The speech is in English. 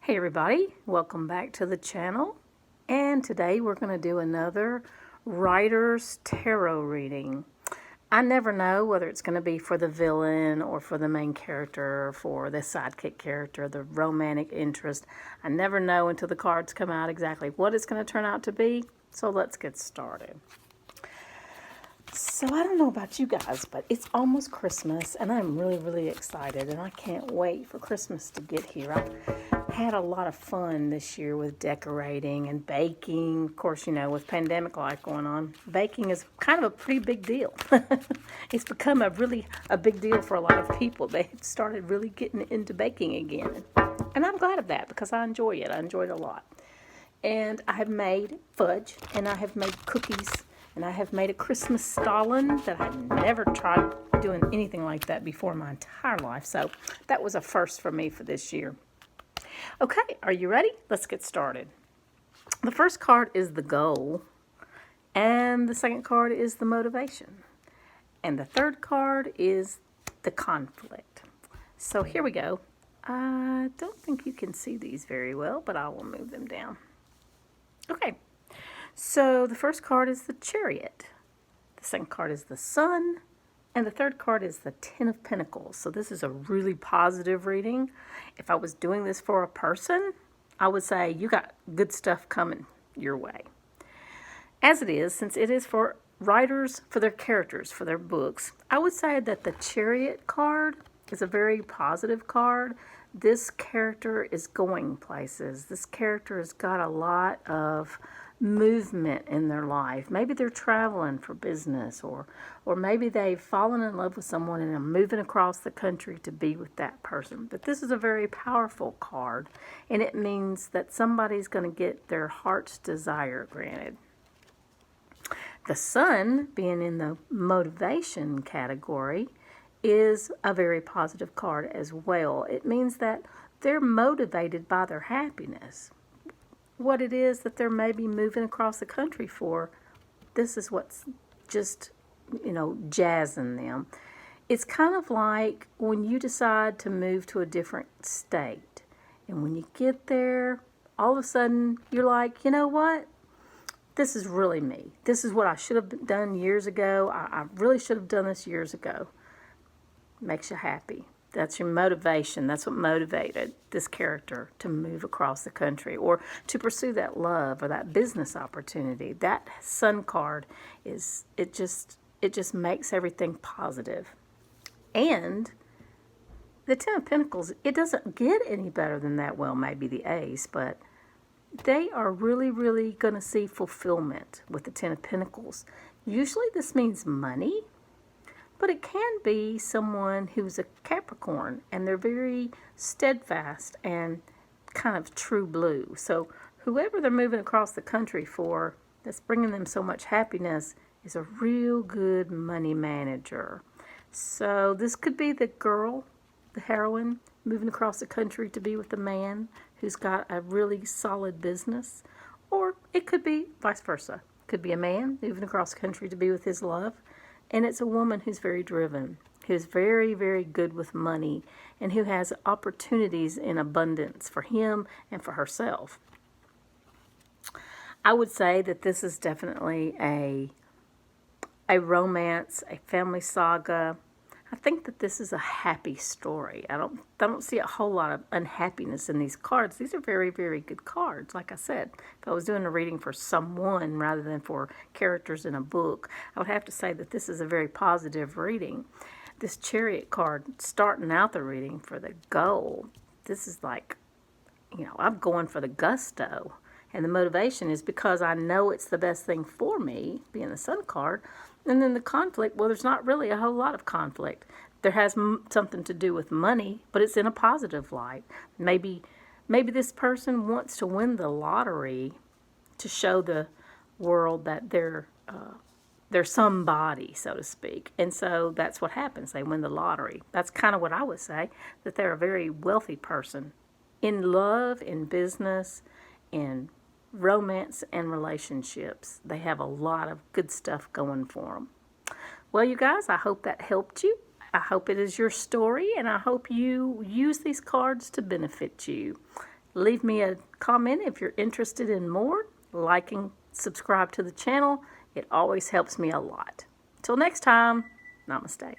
Hey everybody, welcome back to the channel, and today we're going to do another writer's tarot reading. I never know whether it's going to be for the villain or for the main character, or for the sidekick character, the romantic interest. I never know until the cards come out exactly what it's going to turn out to be, so let's get started. So I don't know about you guys, but it's almost Christmas, and I'm really excited, and I can't wait for Christmas to get here. I've had a lot of fun this year with decorating and baking. Of course, you know, with pandemic life going on, baking is kind of a pretty big deal. It's become a big deal for a lot of people. They've started really getting into baking again, and I'm glad of that because I enjoy it. I enjoy it a lot. And I have made fudge, and I have made cookies, and I have made a Christmas stollen that I've never tried doing anything like that before in my entire life. So that was a first for me for this year. Okay, are you ready? Let's get started. The first card is the goal, and the second card is the motivation, and the third card is the conflict. So here we go. I don't think you can see these very well, but I will move them down. Okay, so the first card is the Chariot, the second card is the Sun, and the third card is the Ten of Pentacles. So this is a really positive reading. If I was doing this for a person, I would say you got good stuff coming your way. As it is, since it is for writers, for their characters, for their books, I would say that the Chariot card is a very positive card. This character is going places. This character has got a lot of movement in their life. Maybe they're traveling for business, or maybe they've fallen in love with someone and are moving across the country to be with that person. But this is a very powerful card, and it means that somebody's going to get their heart's desire granted. The Sun, being in the motivation category, is a very positive card as well. It means that they're motivated by their happiness. What it is that they're maybe moving across the country for, this is what's just, jazzing them. It's kind of like when you decide to move to a different state, and when you get there, all of a sudden you're like, you know what? This is really me. This is what I should have done years ago. I really should have done this years ago. Makes you happy. That's your motivation. That's what motivated this character to move across the country or to pursue that love or that business opportunity. That Sun card it just makes everything positive. And the Ten of Pentacles, it doesn't get any better than that. Well, maybe the Ace, but they are really going to see fulfillment with the Ten of Pentacles. Usually this means money, but it can be someone who's a Capricorn, and they're very steadfast and kind of true blue. So whoever they're moving across the country for, that's bringing them so much happiness, is a real good money manager. So this could be the girl, the heroine, moving across the country to be with a man who's got a really solid business. Or it could be vice versa. It could be a man moving across the country to be with his love. And it's a woman who's very driven, who's very good with money, and who has opportunities in abundance for him and for herself. I would say that this is definitely a romance, a family saga. I think that this is a happy story. I don't see a whole lot of unhappiness in these cards. These are very good cards. Like I said, if I was doing a reading for someone rather than for characters in a book, I would have to say that this is a very positive reading. This Chariot card, starting out the reading for the goal, this is like, I'm going for the gusto. And the motivation is because I know it's the best thing for me, being the Sun card. And then the conflict, well, there's not really a whole lot of conflict. There has something to do with money, but it's in a positive light. Maybe this person wants to win the lottery to show the world that they're somebody, so to speak. And so that's what happens. They win the lottery. That's kind of what I would say, that they're a very wealthy person in love, in business, in romance and relationships. They have a lot of good stuff going for them. Well, you guys, I hope that helped you. I hope it is your story, and I hope you use these cards to benefit you. Leave me a comment if you're interested in more. Like and subscribe to the channel. It always helps me a lot. Till next time, namaste.